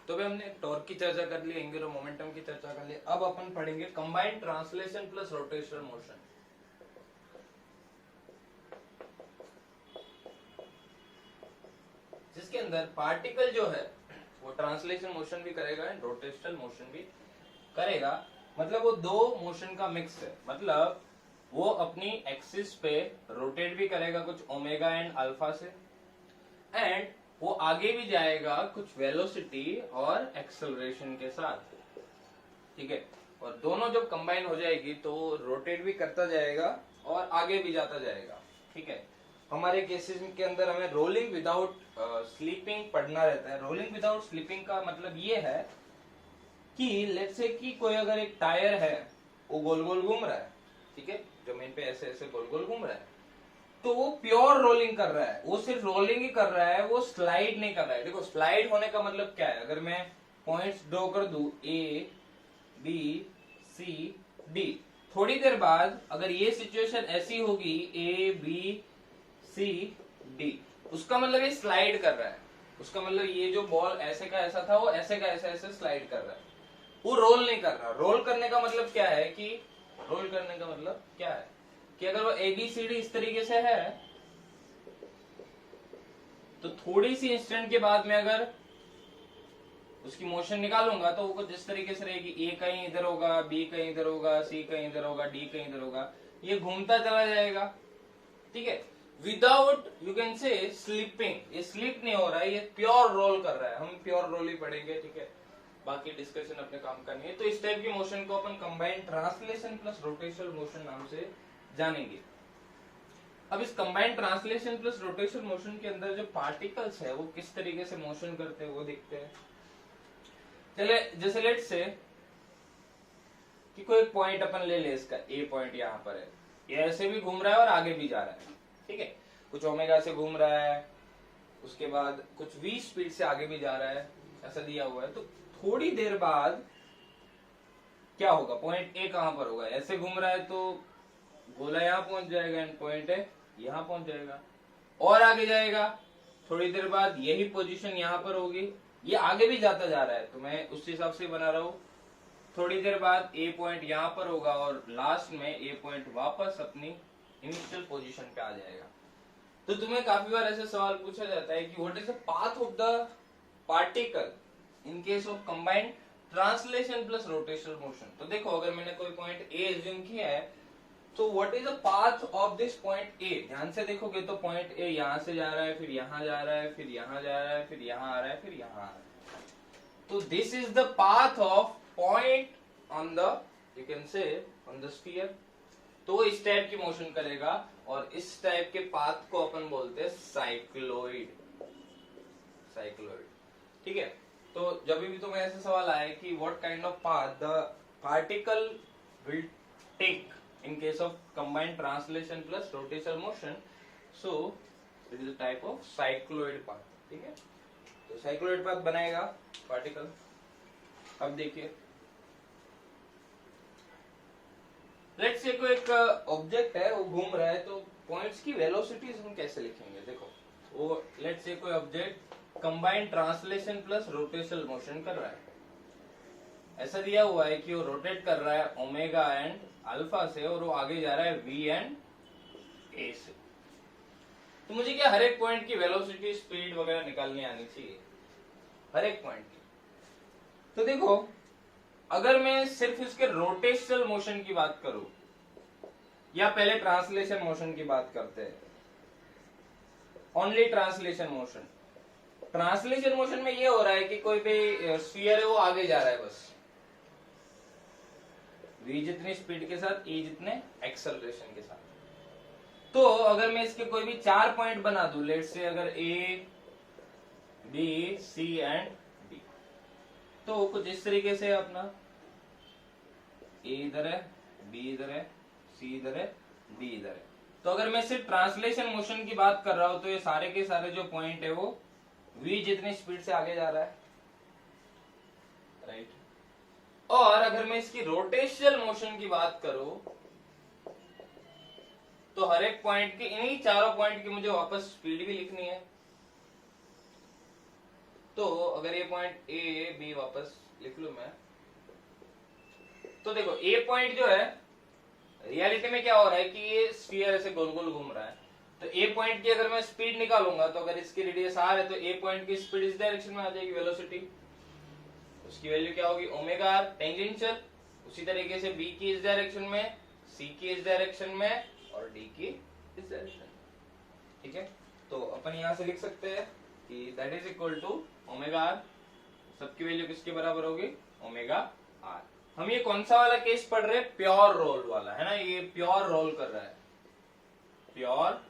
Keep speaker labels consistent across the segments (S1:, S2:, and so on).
S1: तो अभी हमने टॉर्क की चर्चा कर ली, एंगुलर मोमेंटम की चर्चा कर ली। अब अपन पढ़ेंगे combined translation plus rotational motion. जिसके अंदर पार्टिकल जो है वो ट्रांसलेशन मोशन भी करेगा एंड रोटेशनल मोशन भी करेगा। मतलब वो दो मोशन का मिक्स है। मतलब वो अपनी एक्सिस पे रोटेट भी करेगा कुछ ओमेगा एंड अल्फा से, एंड वो आगे भी जाएगा कुछ वेलोसिटी और एक्सेलरेशन के साथ। ठीक है, और दोनों जब कंबाइन हो जाएगी तो रोटेट भी करता जाएगा और आगे भी जाता जाएगा। ठीक है, हमारे केसेस के अंदर हमें रोलिंग विदाउट स्लीपिंग पढ़ना रहता है। रोलिंग विदाउट स्लीपिंग का मतलब ये है कि लेट्स से कि कोई अगर एक टायर है वो गोल गोल घूम रहा है, ठीक है, जमीन पे ऐसे ऐसे गोल गोल घूम रहा है, तो वो प्योर रोलिंग कर रहा है। वो सिर्फ रोलिंग ही कर रहा है, वो स्लाइड नहीं कर रहा है। देखो स्लाइड होने का मतलब क्या है, अगर मैं पॉइंट्स ड्रॉ कर दूं ए बी सी डी, थोड़ी देर बाद अगर ये सिचुएशन ऐसी होगी ए बी सी डी, उसका मतलब ये स्लाइड कर रहा है। उसका मतलब ये जो बॉल ऐसे का ऐसा था वो ऐसे का ऐसे ऐसे स्लाइड कर रहा है, वो रोल नहीं कर रहा। रोल करने का मतलब क्या है कि रोल करने का मतलब क्या है कि अगर वो एबीसीडी इस तरीके से है तो थोड़ी सी इंस्टेंट के बाद में अगर उसकी मोशन निकालूंगा तो वो कुछ इस तरीके से रहेगी। ए कहीं इधर होगा, बी कहीं इधर होगा, सी कहीं इधर होगा, डी कहीं इधर होगा, ये घूमता चला जाएगा। ठीक है, without you can say slipping. ये स्लिप नहीं हो रहा है, ये प्योर रोल कर रहा है। हम प्योर रोल ही पढ़ेंगे। ठीक है, बाकी डिस्कशन अपने काम का नहीं है। तो इस टाइप की मोशन को अपन combined translation plus rotational motion नाम से जानेंगे। अब इस combined translation plus rotational motion के अंदर जो पार्टिकल्स है वो किस तरीके से मोशन करते हैं वो देखते हैं। चले, जैसे लेट से कि कोई पॉइंट अपन ले ले, इसका ए पॉइंट यहाँ पर है, ये ऐसे भी घूम रहा है और आगे भी जा रहा है। ठीक है, कुछ ओमेगा से घूम रहा है, उसके बाद कुछ v स्पीड से आगे भी जा रहा है, ऐसा दिया हुआ है। तो थोड़ी देर बाद क्या होगा, पॉइंट ए कहां पर होगा, ऐसे घूम रहा है तो गोला यहाँ पहुंच जाएगा एंड पॉइंट ए यहाँ पहुंच जाएगा, और आगे जाएगा, थोड़ी देर बाद यही पोजीशन यहाँ पर होगी, ये आगे भी जाता जा रहा है तो मैं उस हिसाब से बना रहा हूँ। थोड़ी देर बाद ए पॉइंट यहाँ पर होगा और लास्ट में ए पॉइंट वापस अपनी इनिशियल पोजीशन पे आ जाएगा। तो तुम्हें काफी बार ऐसे सवाल पूछा जाता है कि what is the path of the particle in case of combined translation plus rotational motion. तो देखो, अगर मैंने कोई पॉइंट ए एज्यूम किया है तो what is the path of this point A. ध्यान से देखोगे तो पॉइंट ए यहां से जा रहा है, फिर यहां जा रहा है, फिर यहां जा रहा है, फिर यहां आ रहा है, फिर यहां आ रहा है। तो this is the path of point on the, you can से ऑन द स्फीयर। तो इस टाइप की मोशन करेगा और इस टाइप के पाथ को अपन बोलते हैं साइक्लोइड। साइक्लोइड, ठीक है। तो जब भी तुम्हें ऐसे सवाल आए कि what kind of path the particle will take in case of combined translation plus rotational motion, so it is a type of cycloid path। ठीक है, तो cycloid path बनाएगा पार्टिकल। अब देखिए, लेट्स से कोई एक ऑब्जेक्ट है वो घूम रहा है, तो पॉइंट्स की वेलोसिटीज हम कैसे लिखेंगे। देखो, वो लेट्स से कोई object combined translation plus rotational motion कर रहा है, ऐसा दिया हुआ है कि वो रोटेट कर रहा है ओमेगा एंड अल्फा से और वो आगे जा रहा है v एंड a से। तो मुझे क्या हर एक पॉइंट की वेलोसिटी स्पीड वगैरह निकालनी आनी चाहिए, हर एक पॉइंट की। तो देखो, अगर मैं सिर्फ इसके रोटेशनल मोशन की बात करूं या पहले ट्रांसलेशन मोशन की बात करते हैं, only translation motion. Translation motion में ये हो रहा है कि कोई भी स्फीयर है वो आगे जा रहा है बस, v जितनी स्पीड के साथ, e जितने एक्सेलरेशन के साथ। तो अगर मैं इसके कोई भी 4 पॉइंट बना दूं, लेट्स से अगर a, b, c and d, तो कुछ इस तरीके से अपना a इधर है, b इधर है, c इधर है, d इधर है। तो अगर मैं सिर्फ ट्रांसलेशन मोशन की बात कर रहा हूं तो ये सारे के सारे जो पॉइंट है वो v जितनी स्पीड से आगे जा रहा है, राइट। और अगर मैं इसकी रोटेशनल मोशन की बात करूं तो हर एक पॉइंट की, इन्हीं चारों पॉइंट की मुझे वापस स्पीड भी लिखनी है। तो अगर ये पॉइंट ए बी वापस लिख लू मैं, तो देखो ए पॉइंट जो है रियलिटी में क्या हो रहा है कि ये स्फीयर ऐसे गोल गोल घूम रहा है। तो ए पॉइंट की अगर मैं स्पीड निकालूंगा तो अगर इसकी रेडियस आर है तो ए पॉइंट की स्पीड इस डायरेक्शन में आ जाएगी, वेलोसिटी उसकी वैल्यू क्या होगी ओमेगा आर टेंजेंशियल। उसी तरीके से बी की इस डायरेक्शन में, सी की इस डायरेक्शन में और डी की इस डायरेक्शन में। ठीक है, तो अपन यहां से लिख सकते हैं कि that is equal to omega R, सबकी वैल्यू किसके बराबर होगी ओमेगा आर। हम ये कौन सा वाला केस पढ़ रहे हैं, प्योर रोल वाला है ना, ये प्योर रोल कर रहा है, प्योर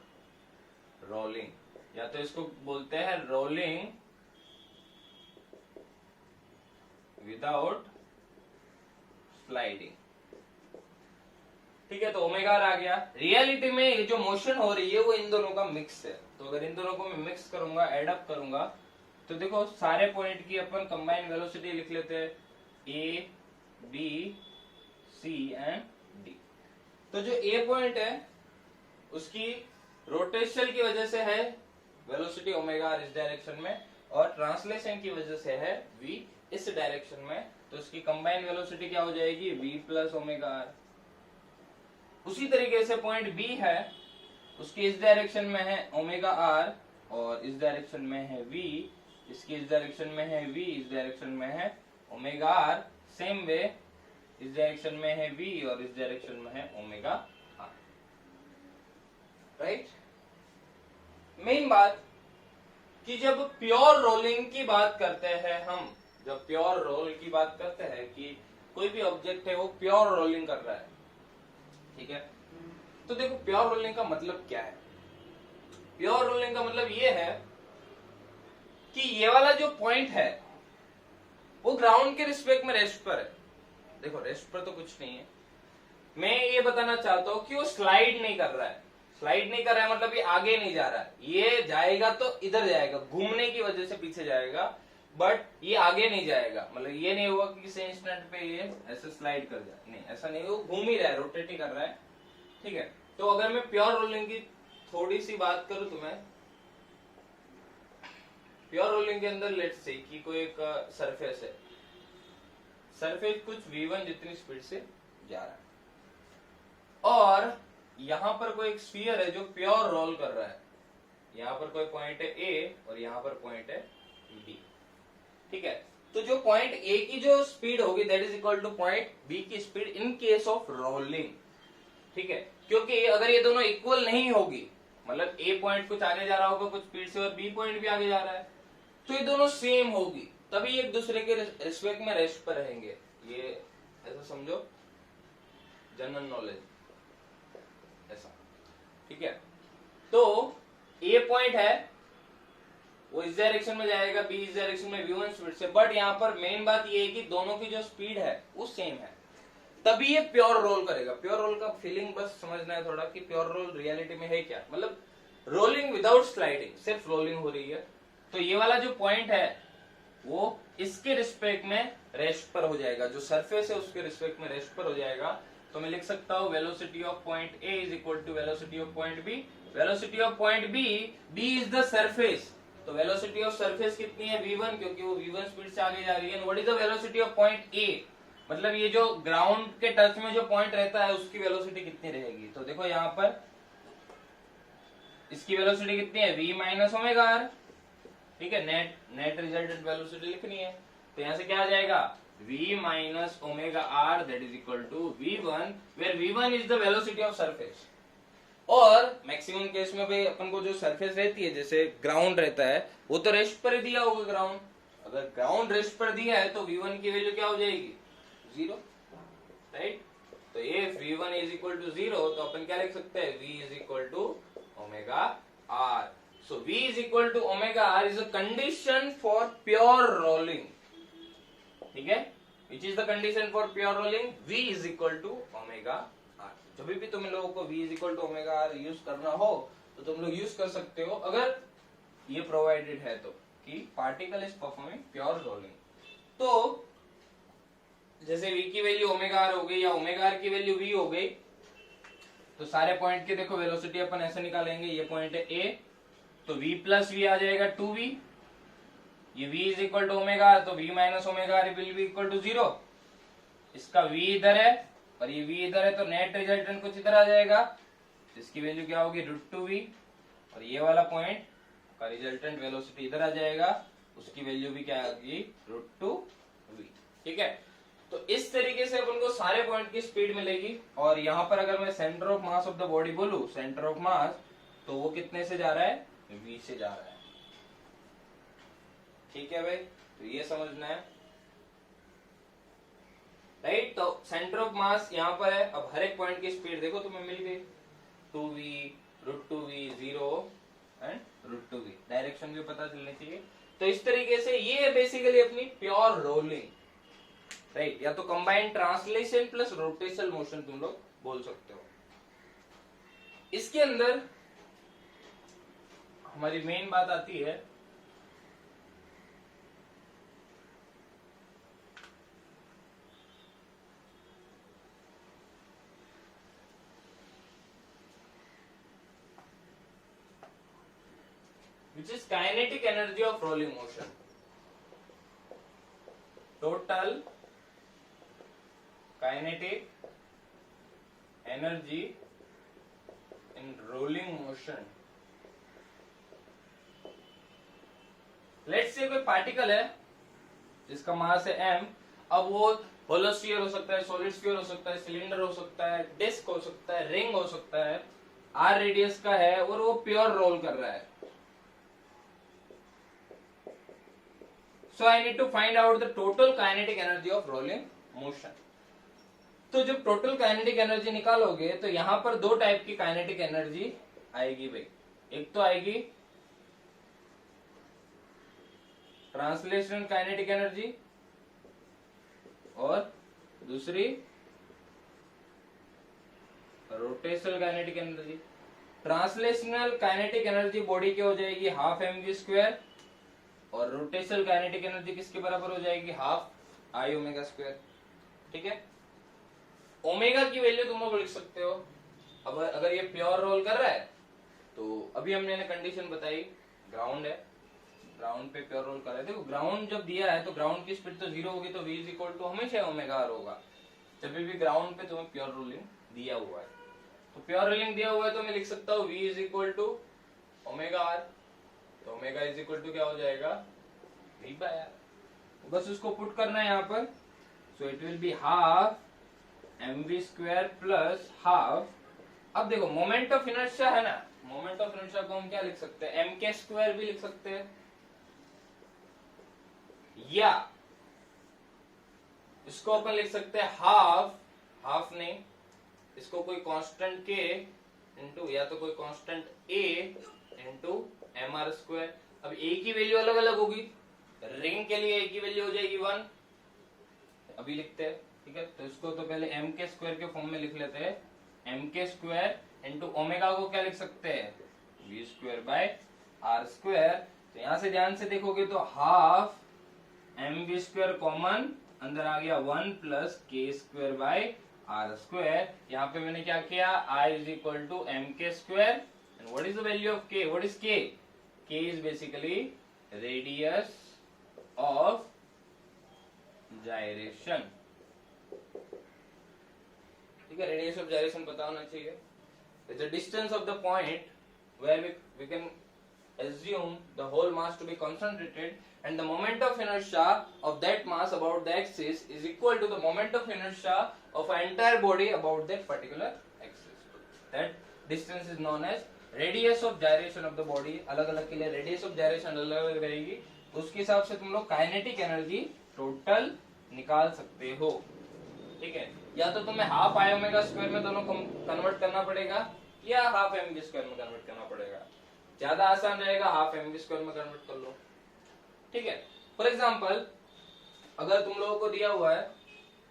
S1: रोलिंग, या तो इसको बोलते हैं रोलिंग विदाउट स्लाइडिंग। ठीक है, तो ओमेगा आर आ गया। रियलिटी में ये जो मोशन हो रही है वो इन दोनों का मिक्स है, तो अगर इन दोनों को मैं मिक्स करूंगा, एड अप करूंगा, तो देखो सारे पॉइंट की अपन कंबाइंड वेलोसिटी लिख लेते हैं, A B C and D. तो जो ए पॉइंट है उसकी रोटेशन की वजह से है वेलोसिटी ओमेगा आर इस डायरेक्शन में, और ट्रांसलेशन की वजह से है v इस डायरेक्शन में, तो उसकी कंबाइंड वेलोसिटी क्या हो जाएगी v प्लस ओमेगा आर। उसी तरीके से पॉइंट बी है, उसकी इस डायरेक्शन में है ओमेगा आर और इस डायरेक्शन में है v, इसकी इस डायरेक्शन में है v, इस डायरेक्शन में है ओमेगा आर। सेम वे इस डायरेक्शन में है v और इस डायरेक्शन में है ओमेगा आर। राइट, मेन बात कि जब प्योर रोलिंग की बात करते हैं हम, जब प्योर रोल की बात करते हैं कि कोई भी ऑब्जेक्ट है वो प्योर रोलिंग कर रहा है, ठीक है, तो देखो प्योर रोलिंग का मतलब क्या है। प्योर रोलिंग का मतलब ये है कि ये वाला जो पॉइंट है वो ग्राउंड के रिस्पेक्ट में रेस्ट पर है। देखो रेस्ट पर तो कुछ नहीं है, मैं ये बताना चाहता हूं कि वो स्लाइड नहीं कर रहा है। स्लाइड नहीं कर रहा है मतलब ये आगे नहीं जा रहा है, ये जाएगा तो इधर जाएगा, घूमने की वजह से पीछे जाएगा, बट ये आगे नहीं जाएगा। मतलब ये नहीं हुआ कि किसी इंस्टेंट पे ये ऐसे स्लाइड कर जाए, नहीं ऐसा नहीं, वो घूम ही रहा है, रोटेट ही कर रहा है। ठीक है, तो अगर मैं प्योर रोलिंग की थोड़ी सी बात करूं तो मैं प्योर रोलिंग के अंदर लेट्स से कि कोई एक सरफेस है, सरफेस कुछ v1 जितनी स्पीड से जा रहा है, और यहां पर कोई एक स्फीयर है जो प्योर रोल कर रहा है। यहां पर कोई पॉइंट है A और यहां पर पॉइंट है B। ठीक है, तो जो पॉइंट A की जो स्पीड होगी that is equal two point B की speed in case of rolling. ठीक है, क्योंकि अगर ये दोनों इक्वल नहीं होगी, मतलब A पॉइंट कुछ आगे जा रहा होगा कुछ स्पीड से और B पॉइंट भी आगे जा रहा है, तो ये दोनों सेम होगी, तभी एक दूसरे के रिस्पेक्ट में रेस्ट पर रहेंगे। ये ऐसा समझो, जनरल नॉलेज ऐसा। ठीक है, तो A पॉइंट है वो इस डायरेक्शन में जाएगा, B इस डायरेक्शन में v1 स्पीड से, बट यहाँ पर मेन बात ये है कि दोनों की जो स्पीड है वो सेम है, तभी ये प्योर रोल करेगा। प्योर रोल का फीलिंग बस समझना है थोड़ा कि प्योर रोल रियलिटी में है क्या, मतलब रोलिंग विदाउट स्लाइडिंग, सिर्फ रोलिंग हो रही है। तो ये वाला जो पॉइंट है वो इसके रिस्पेक्ट में रेस्ट पर हो जाएगा, जो सरफेस है उसके रिस्पेक्ट में रेस्ट पर हो जाएगा। तो मैं लिख सकता हूँ velocity of point A is equal to velocity of point B. Velocity of point B, B is the surface, तो वेलोसिटी ऑफ सरफेस कितनी है v1, क्योंकि वो v1 स्पीड से आगे जा रही है। What is the velocity of point ए, मतलब ये जो ग्राउंड के टच में जो पॉइंट रहता है उसकी वेलोसिटी कितनी रहेगी। तो देखो यहाँ पर इसकी वेलोसिटी कितनी है v माइनस ओमेगा आर। ठीक है, नेट रिजल्टेंट वेलोसिटी लिखनी है, तो यहाँ से क्या आ जाएगा v minus omega R that is equal to v1, where v1 is the velocity of surface. और मैक्सिमम केस में भाई अपन को जो सरफेस रहती है, जैसे ग्राउंड रहता है, वो तो रेस्ट पर ही दिया होगा ग्राउंड। अगर ग्राउंड रेस्ट पर दिया है तो v1 की वैल्यू क्या हो जाएगी 0, राइट। तो if v1 is equal to 0 तो अपन क्या लिख सकते हैं v is equal to omega R. So V is equal to omega R is a condition for pure rolling. ठीक है, which is the condition for pure rolling? V is equal to omega R. जब भी तुम लोगों को V is equal to omega R use करना हो तो तुम लोग यूज कर सकते हो, अगर ये प्रोवाइडेड है तो, कि particle is performing pure rolling. तो जैसे V की वैल्यू ओमेगा R हो गई या ओमेगा R की वैल्यू V हो गई, तो सारे पॉइंट की देखो वेलोसिटी अपन ऐसे निकालेंगे। ये पॉइंट है A, तो v प्लस वी आ जाएगा 2v, ये v is equal to omega R, तो v minus omega R will be equal to 0। इसका v इधर है और ये v इधर है, तो नेट रिजल्टेंट कुछ इधर आ जाएगा, इसकी वैल्यू क्या होगी √2v, और ये वाला पॉइंट का रिजल्टेंट वेलोसिटी इधर आ जाएगा, उसकी वैल्यू भी क्या आएगी √2v। ठीक है, तो इस तरीके से अपन को सारे पॉइंट की स्पीड मिलेगी। और यहाँ पर अगर मैं centre of mass of the body बोलूं, सेंटर ऑफ मास, तो वो कितने से जा रहा है, v से जा रहा है। ठीक है भाई, तो ये समझना है, राइट। तो सेंटर ऑफ मास यहाँ पर है, अब हर एक पॉइंट की स्पीड देखो तुम्हें मिल गई, 2v, √2v, 0 and √2v, direction भी पता चलनी चाहिए। तो इस तरीके से ये है बेसिकली अपनी प्योर रोलिंग, राइट, या तो combined translation plus rotational motion तुम लोग बोल सकते हो। इसके अंदर हमारी मेन बात आती है which is kinetic energy of rolling motion. Total kinetic energy in rolling motion. Let's say कोई पार्टिकल है जिसका मास है m, अब वो होलो स्फीयर हो सकता है, सॉलिड स्फीयर हो सकता है, सिलेंडर हो सकता है, डिस्क हो सकता है, रिंग हो सकता है, r रेडियस का है और वो प्योर रोल कर रहा है। So I need to find out the total kinetic energy of rolling motion. तो जब टोटल काइनेटिक एनर्जी निकालोगे तो यहां पर दो टाइप की काइनेटिक एनर्जी आएगी भाई। एक तो आएगी ट्रांसलेशनल काइनेटिक एनर्जी और दूसरी rotational kinetic energy. Translational kinetic energy body की हो जाएगी हाफ mv² और रोटेशनल काइनेटिक एनर्जी किसके बराबर हो जाएगी, हाफ I ओमेगा स्क्वायर। ठीक है, ओमेगा की वैल्यू तुम लोग लिख सकते हो। अब अगर ये प्योर रोल कर रहा है तो अभी हमने कंडीशन बताई, ग्राउंड है, ग्राउंड पे प्योर रोल कर रहा है। देखो ग्राउंड जब दिया है तो ग्राउंड की स्पीड तो 0 होगी, तो v इज इक्वल टू हमेशा ओमेगा आर होगा जब भी ग्राउंड पे तुम्हें प्योर रोलिंग दिया हुआ है। तो प्योर रोलिंग दिया हुआ है तो मैं लिख सकता हूँ v is equal to omega R, तो ओमेगा इज इक्वल टू क्या हो जाएगा, v बाय आर। बस उसको पुट करना है यहाँ पर, सो it will be half mv² plus half. अब देखो मोमेंट ऑफ इनर्शिया है ना, मोमेंट ऑफ इनर्शिया को हम क्या लिख सकते हैं, mk² भी लिख सकते हैं, या इसको अपन लिख सकते हैं हाफ नहीं, इसको कोई कांस्टेंट k इंटू या तो कोई कांस्टेंट a इंटू mr²। अब a की वैल्यू अलग अलग होगी, रिंग के लिए a की वैल्यू हो जाएगी 1, अभी लिखते हैं। ठीक है, तो इसको तो पहले mk² के फॉर्म में लिख लेते हैं, mk² इंटू ओमेगा को क्या लिख सकते हैं, v² बाय r²। तो यहां से ध्यान से देखोगे तो हाफ mv² कॉमन अंदर आ गया 1 प्लस k² बाय r²। यहाँ पे मैंने क्या किया, I is equal to mk² and what is the value of k, what is k, k is basically radius of gyration. ठीक है, रेडियस ऑफ जायरेशन पता होना चाहिए। It's the distance of the point where we can assume the whole mass to be concentrated, and the moment of inertia of that mass about the axis is equal to the moment of inertia of an entire body about that particular axis. That distance is known as radius of gyration of the body। अलग अलग के लिए radius of gyration अलग अलग रहेगी, उसके हिसाब से तुम लोग काइनेटिक एनर्जी टोटल निकाल सकते हो। ठीक है, या तो तुम्हें हाफ I ओमेगा स्क्वायर में दोनों कन्वर्ट करना पड़ेगा या हाफ mv² में कन्वर्ट करना पड़ेगा, ज्यादा आसान रहेगा हाफ mv² में कन्वर्ट कर लो। ठीक है, फॉर एग्जांपल अगर तुम लोगों को दिया हुआ है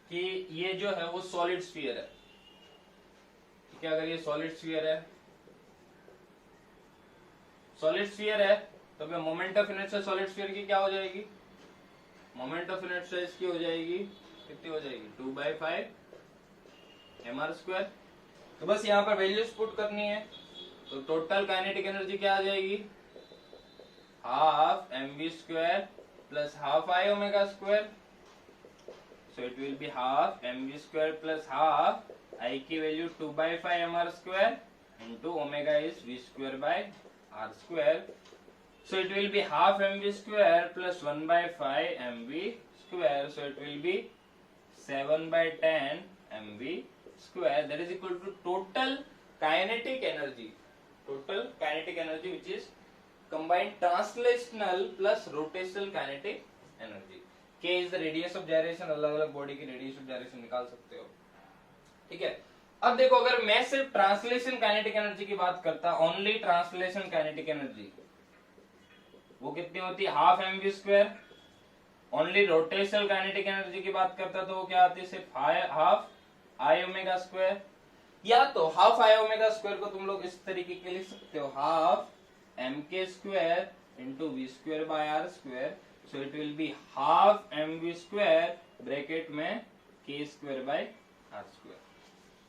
S1: कि ये जो है वो सॉलिड स्फीयर है, ठीक है, अगर ये सॉलिड स्फीयर है, सॉलिड स्फीयर है तो फिर moment of inertia solid sphere की क्या हो जाएगी, मोमेंट ऑफ इनर्शिया इसकी हो जाएगी, कितनी हो जाएगी, 2/5 mr²। तो बस यहाँ पर वैल्यूज पुट करनी है, तो टोटल काइनेटिक एनर्जी क्या आ जाएगी, half mv² plus half I omega square. So it will be half mv square plus half I की value 2 by 5 mr square into omega is v square by r square. So it will be half mv square plus 1 by 5 mv square. So it will be 7 by 10 mv square. That is equal to total kinetic energy. Total kinetic energy which is combined translational plus rotational kinetic energy. K is the radius of gyration. अलग अलग body की radius of gyration निकाल सकते हो. ठीक है. अब देखो अगर मैं सिर्फ ट्रांसलेशन काइनेटिक एनर्जी की बात करता, ओनली ट्रांसलेशन काइनेटिक एनर्जी, वो कितनी होती है? Half mv square. Only rotational kinetic energy की बात करता तो वो क्या आती है? सिर्फ हाफ आई ओमेगा स्क्वायर. या तो हाफ आई ओमेगा स्क्वायर को तुम लोग इस तरीके के लिख सकते हो, half M K square into V square by R square. So it will be half M V square bracket में K square by R square.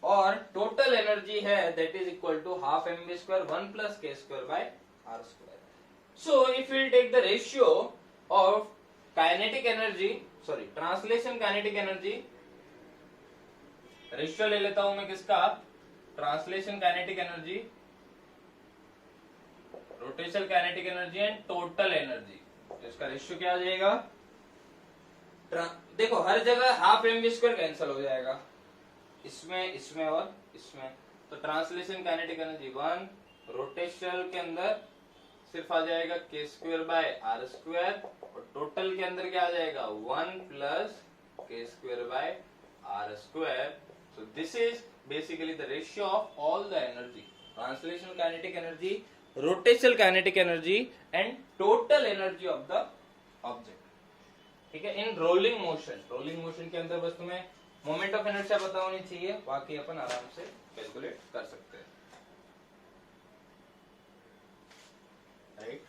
S1: और टोटल एनर्जी है that is equal to half M V square 1 plus K square by R square. So if will take the ratio of kinetic energy, sorry translation kinetic energy, ratio ले लेता हूं मैं किसका? Translation kinetic energy, rotational kinetic energy and total energy. तो इसका ratio क्या आ जाएगा? देखो हर जगह half M V square cancel हो जाएगा, इसमें इसमें और इसमें. तो ट्रांसलेशन काइनेटिक एनर्जी 1, रोटेशनल के अंदर सिर्फ आ जाएगा K square by R square, और टोटल के अंदर क्या आ जाएगा? 1 plus K square by R square. So this is basically the ratio of all the energy: translational kinetic energy, rotational kinetic energy, and total energy of the object. ठीक है. In rolling motion, rolling motion के अंदर बस तुम्हें moment of inertia पता होनी चाहिए, बाकी अपन आराम से कैलकुलेट कर सकते हैं. राइट.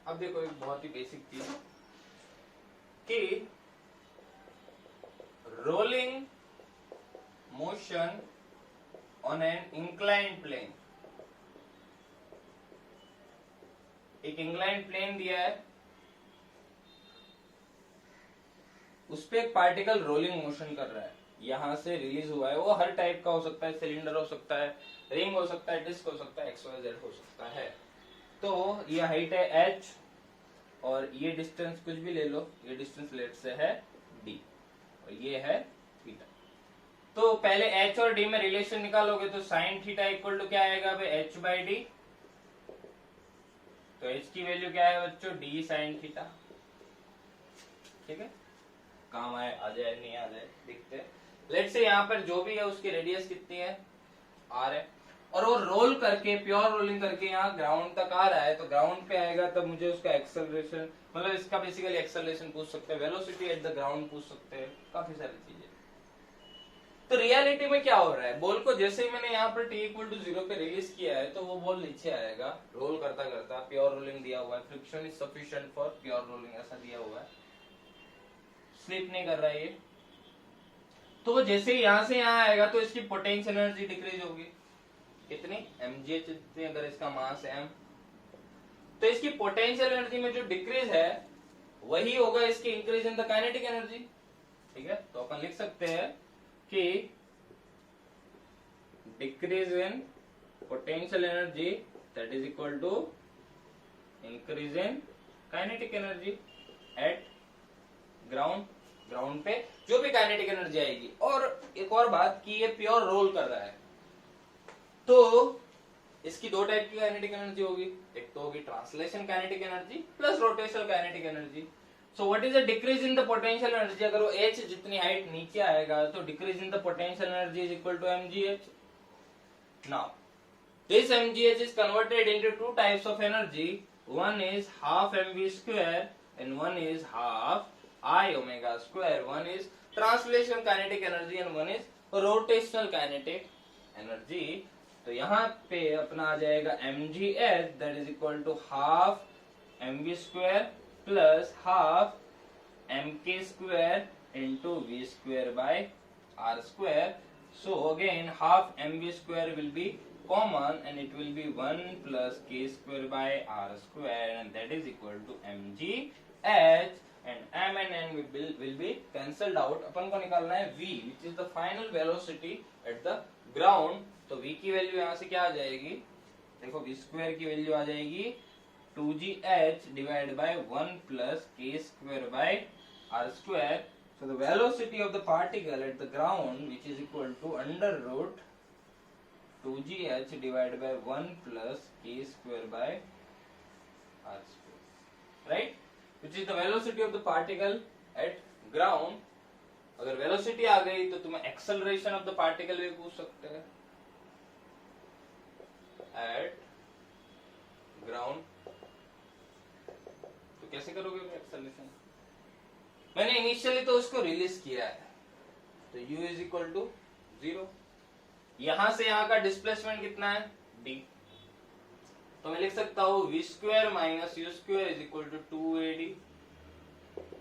S1: अब देखो एक बहुत ही बेसिक चीज कि rolling motion on an inclined plane. एक इंक्लाइंड प्लेन दिया है, उस पे एक पार्टिकल रोलिंग मोशन कर रहा है, यहां से रिलीज हुआ है. वो हर टाइप का हो सकता है, सिलेंडर हो सकता है, रिंग हो सकता है, डिस्क हो सकता है, XYZ हो सकता है. तो ये हाइट है h और ये डिस्टेंस कुछ भी ले लो, ये डिस्टेंस लेट से है d और ये है थीटा. तो पहले h और d में रिलेशन निकालोगे तो साइन थीटा इक्वल टू क्या आएगा भाई? h by D. तो h की वैल्यू क्या है बच्चों? d sine theta. ठीक है. काम आए आ जाए नहीं आ जाए देखते हैं. लेट से यहाँ पर जो भी है उसकी रेडियस कितनी है? r है. और वो रोल करके, प्योर रोलिंग करके यहाँ ग्राउंड तक आ रहा है, तो ग्राउंड पे आएगा तब मुझे उसका एक्सेलरेशन, मतलब इसका बेसिकली एक्सेलरेशन पूछ सकते हैं, वेलोसिटी एट द ग्राउंड पूछ सकते हैं, काफी सारी चीजें. तो रियलिटी में क्या हो रहा है? बॉल को जैसे ही मैंने यहाँ पर t इक्वल टू 0 पे रिलीज किया है तो वो बॉल नीचे आएगा रोल करता करता. प्योर रोलिंग दिया हुआ है, friction is sufficient for pure rolling, ऐसा दिया हुआ है, स्लिप नहीं कर रहा है ये. तो जैसे ही यहाँ से यहाँ आएगा तो इसकी पोटेंशियल एनर्जी डिक्रीज होगी. कितनी? mgh जितनी, अगर इसका मास है m, तो इसकी पोटेंशियल एनर्जी में जो डिक्रीज है वही होगा इसकी increase in the kinetic energy. ठीक है. तो अपन लिख सकते हैं कि decrease in potential energy that is equal to increase in kinetic energy at ground. Ground पे जो भी काइनेटिक एनर्जी आएगी. और एक और बात कि ये प्योर रोल कर रहा है, तो इसकी दो टाइप की काइनेटिक एनर्जी होगी. एक तो होगी translation kinetic energy plus rotational kinetic energy. So what is the decrease in the potential energy? अगर वो h जितनी हाइट नीचे आएगा तो decrease in the potential energy is equal to mgh. Now this mgh is converted into two types of energy. One is half mv square and one is half I omega square. One is translation kinetic energy and one is rotational kinetic energy. तो यहाँ पे अपना आ जाएगा mgh that is equal to half mv square plus half mk square into v square by r square. So again half mv square will be common and it will be 1 plus k square by r square, and that is equal to mg h, and m and n will be cancelled out. अपन को निकालना है v, which is the final velocity at the ground. तो v की value यहाँ से क्या आ जाएगी, देखो v स्क्वायर की वैल्यू आ जाएगी 2gh divide by 1 plus k square by r square. So the velocity of the particle at the ground, which is equal to under root 2gh divided by 1 plus k square by r square, right? Which is the velocity of the particle at ground. अगर velocity आ गई तो तुम्हें acceleration of the particle भी पूछ सकते हैं eight ground. तो कैसे करोगे एक्सेलरेशन? मैंने इनिशियली तो उसको रिलीज किया है, तो u इज इक्वल टू 0. यहां से यहां का डिस्प्लेसमेंट कितना है d, तो मैं लिख सकता हूं v square minus u square is equal to 2ad.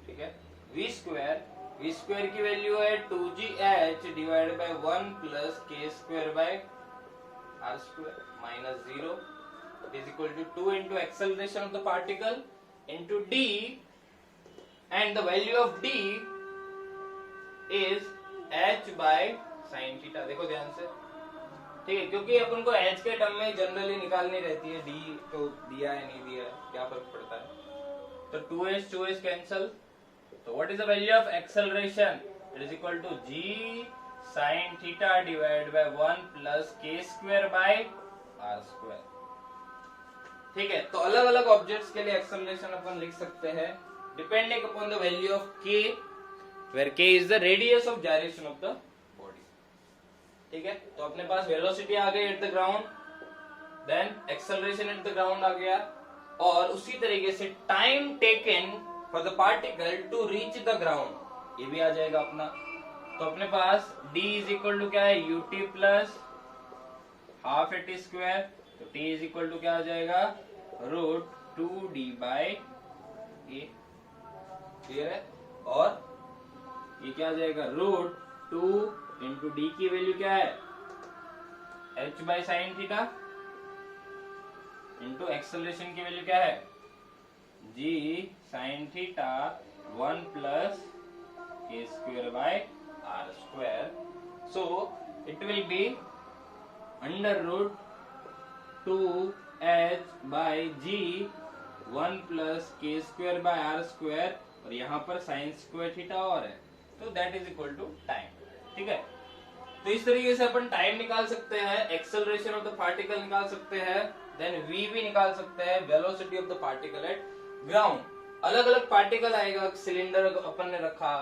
S1: ठीक है, v स्क्वायर की वैल्यू है 2gh divided by 1 plus k square by r square minus 0 is equal to 2 into acceleration of the particle into d, and the value of d is h by sin theta. देखो ध्यान से, ठीक है, क्योंकि अपन को h के term में generally निकालनी रहती है, d तो दिया है नहीं दिया है क्या फर्क पड़ता है. तो 2h कैंसल. तो what is the value of acceleration? It is equal to g sin theta divide by 1 plus k square by r square. ठीक है, तो अलग अलग ऑब्जेक्ट्स के लिए एक्सेलरेशन अपन लिख सकते हैं depending upon the value of k, where k is the radius of gyration of the body. ठीक है, तो अपने पास वेलोसिटी आ गई at the ground, then acceleration at the ground आ गया, और उसी तरीके से time taken for the particle to reach the ground ये भी आ जाएगा अपना. तो अपने पास d इज इक्वल टू क्या है, ut plus half A T square. तो t इज इक्वल टू क्या आ जाएगा, root 2d bye a. Clear है, और ये क्या आ जाएगा, रूट 2 इंटू डी की वैल्यू क्या है h by sine theta into acceleration की वैल्यू क्या है g sine theta 1 plus k square by r square. So it will be under root 2h by g 1 plus k square by r square, और यहाँ पर sine square theta और है, तो that is equal to time. ठीक है, तो इस तरीके से अपन टाइम निकाल सकते हैं, एक्सेलरेशन ऑफ द पार्टिकल निकाल सकते हैं, देन v भी निकाल सकते हैं, velocity of the particle at ground. अलग अलग पार्टिकल आएगा, सिलेंडर अपन ने रखा,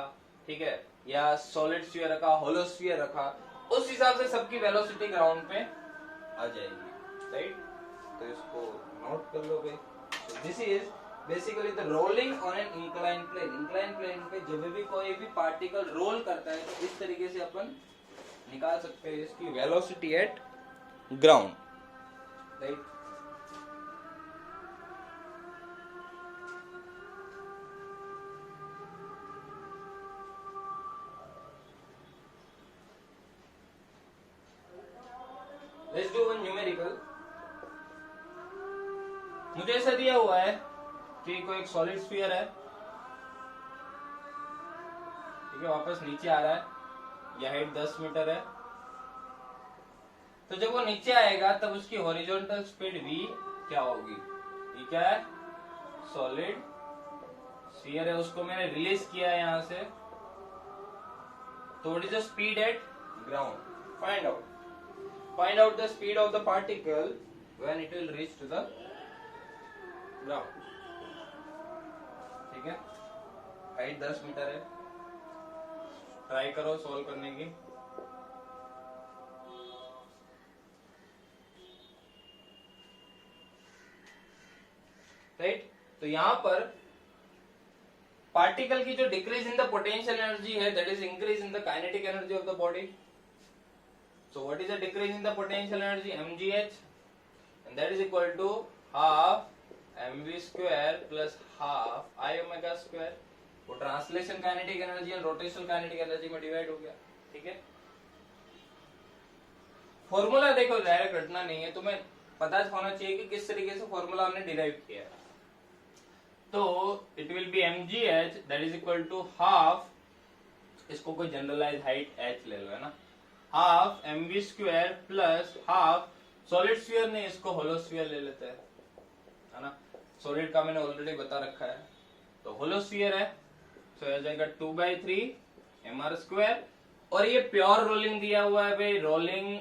S1: ठीक है, या सॉलिड स्फीयर रखा, होलो स्फीयर रखा, उस हिसाब से सबकी वेलोसिटी ग्राउंड पे आ जाएगी, राइट? तो इसको नोट कर लो भाई. This is basically the rolling on an incline plane. Incline plane पे जब भी कोई भी पार्टिकल रोल करता है तो इस तरीके से अपन निकाल सकते हैं इसकी velocity at ground, right? Let's do one numerical. मुझे ऐसा दिया हुआ है कि कोई एक सॉलिड स्फीयर है, ठीक है, वापस नीचे आ रहा है, यह हाइट 10 मीटर है. तो जब वो नीचे आएगा तब उसकी हॉरिजॉन्टल स्पीड v क्या होगी? ये क्या है, सॉलिड स्फीयर है, उसको मैंने रिलीज किया है यहां से. तो what is the speed at ground? Find out the speed of the particle when it will reach to the ground. ठीक है, हाइट 10 मीटर है, ट्राई करो सॉल्व करने की. राइट, तो यहां पर पार्टिकल की जो decrease in the potential energy है, that is increase in the kinetic energy of the body. So what is the decrease in the potential energy? mgh, and that is equal to half mv square plus half I omega square. वो translation kinetic energy और rotational kinetic energy में divide हो गया. ठीक है, formula देखो direct रटना नहीं है, तुम्हें पता होना चाहिए कि किस तरीके से फॉर्मूला हमने डिराइव किया है। तो it will be mgh that is equal to half, इसको कोई जनरलाइज हाइट h ले लो, है ना, half mv square plus half solid sphere ने इसको होलो स्फीयर ले लेते हैं, है ना, सॉलिड का मैंने ऑलरेडी बता रखा है, तो होलो स्फीयर है, तो आ जाएगा 2/3 mr स्क्वायर, और ये प्योर रोलिंग दिया हुआ है भाई, rolling,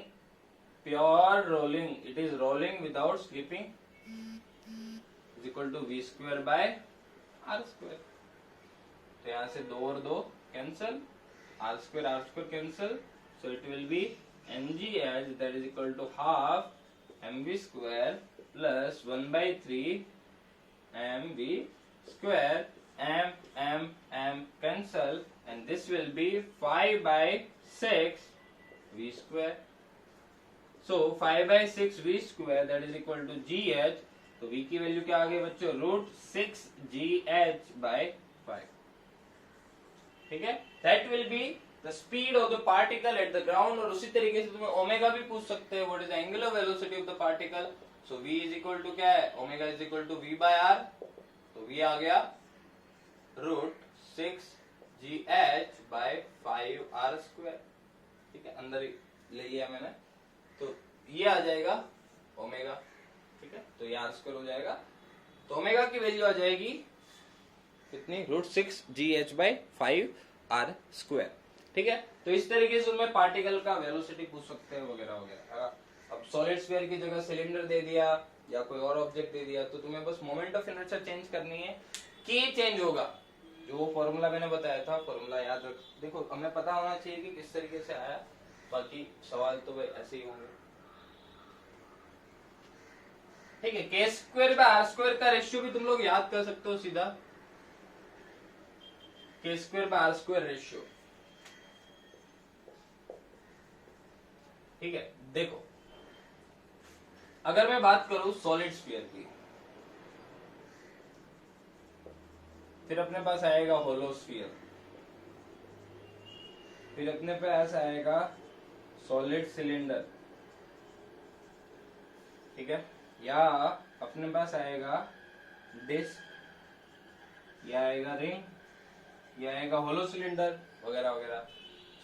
S1: pure rolling, it is rolling without slipping, is equal to v square by r square. तो यहां से 2 और 2 cancel, r square cancel, so it will be mgh that is equal to half mv square plus 1/3 mv square, m cancel, and this will be 5/6 v square. So 5/6 v square that is equal to gh. तो v की value क्या आ गई बच्चों, √6 gh/5, ठीक है, that will be the speed of the particle at the ground। और उसी तरीके से तुम्हें ओमेगा भी पूछ सकते हैं, what is the angular velocity of the particle, so v is equal to क्या है, omega is equal to v/r, तो v आ गया √6 gh/5r स्क्वायर, ठीक है, अंदर ही ले लिया मैंने, तो ये आ जाएगा ओमेगा, ठीक है, तो ये r स्क्वायर हो जाएगा, तो ओमेगा की वैल्यू आ जाएगी कितनी, √6 gh/5r स्क्वायर, ठीक है। तो इस तरीके से तुम्हें पार्टिकल का वेलोसिटी पूछ सकते हैं वगैरह वगैरह। अब सॉलिड स्फीयर की जगह सिलेंडर दे दिया या कोई और ऑब्जेक्ट दे दिया, तो तुम्हें बस मोमेंट ऑफ इनर्शिया चेंज करनी है, के चेंज होगा, जो फॉर्मूला मैंने बताया था, फॉर्मूला याद रख, देखो हमें पता होना चाहिए कि किस तरीके से आया, बाकी सवाल तो भाई ऐसे ही होंगे, ठीक है। K square by R square का रेशियो भी तुम लोग याद कर सकते हो सीधा, K square by R square ratio, ठीक है। देखो अगर मैं बात करूं सॉलिड स्फीयर की, फिर अपने पास आएगा होलो स्फीयर, फिर अपने पास आएगा सॉलिड सिलेंडर, ठीक है, या अपने पास आएगा डिस्क, या आएगा रिंग, या आएगा होलो सिलेंडर वगैरह वगैरह।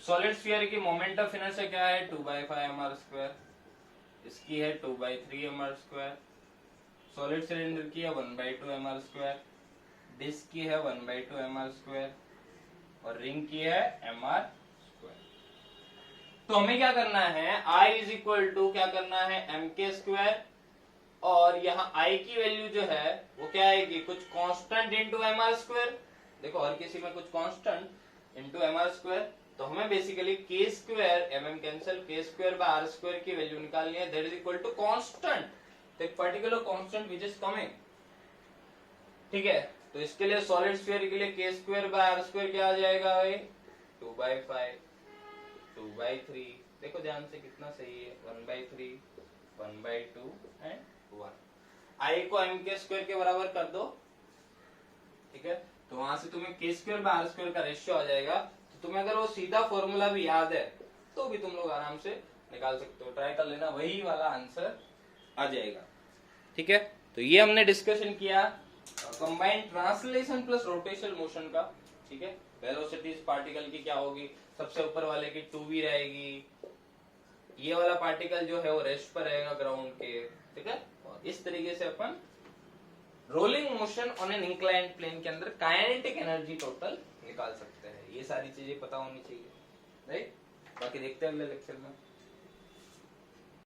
S1: सॉलिड स्फीयर की मोमेंट ऑफ इनर्शिया क्या है, 2/5 mr स्क्वायर, इसकी है 2/3 mr स्क्वायर, सॉलिड सिलेंडर की है 1/2 mr स्क्वायर, डिस्क की है 1/2 mr स्क्वायर, और रिंग की है mr स्क्वायर। तो हमें क्या करना है, I इज इक्वल टू क्या करना है, mk स्क्वायर, और यहाँ I की वैल्यू जो है वो क्या आएगी, कुछ कांस्टेंट इनटू mr स्क्वायर, देखो हर किसी में कुछ कांस्टेंट इनटू mr स्क्वायर, तो हमें basically K square mm cancel, K square by R square की वैल्यू निकालनी है, that is equal to constant, तो एक particular constant which is coming, ठीक है। तो इसके लिए सॉलिड स्फीयर के लिए के स्क्वायर बाय आर स्क्वायर क्या आ जाएगा भाई, 2/5, 2/3, देखो ध्यान से कितना सही है, 1/3, 1/2 एंड 1। आई को एम के स्क्वायर के बराबर कर दो, ठीक है, तो वहां से तुम्हें के स्क्वायर बाय आर स्क्वायर का रेशियो आ जाएगा। तो तुम्हें अगर वो सीधा फॉर्मूला भी याद है तो भी तुम लोग आराम से निकाल सकते हो, ट्राई कर लेना, वही वाला आंसर आ जाएगा, ठीक है। तो ये हमने डिस्कशन किया combined translation plus rotational motion का, ठीक है। वेलोसिटीज पार्टिकल की क्या होगी, सबसे ऊपर वाले की 2v रहेगी, ये वाला पार्टिकल जो है वो रेस्ट पर रहेगा ग्राउंड के, ठीक है। और इस तरीके से अपन rolling motion on an inclined plane के अंदर काइनेटिक एनर्जी टोटल निकाल सकते हैं। ये सारी चीजें पता होनी चाहिए, राइट। बाकी देखते हैं अगले लेक्चर में।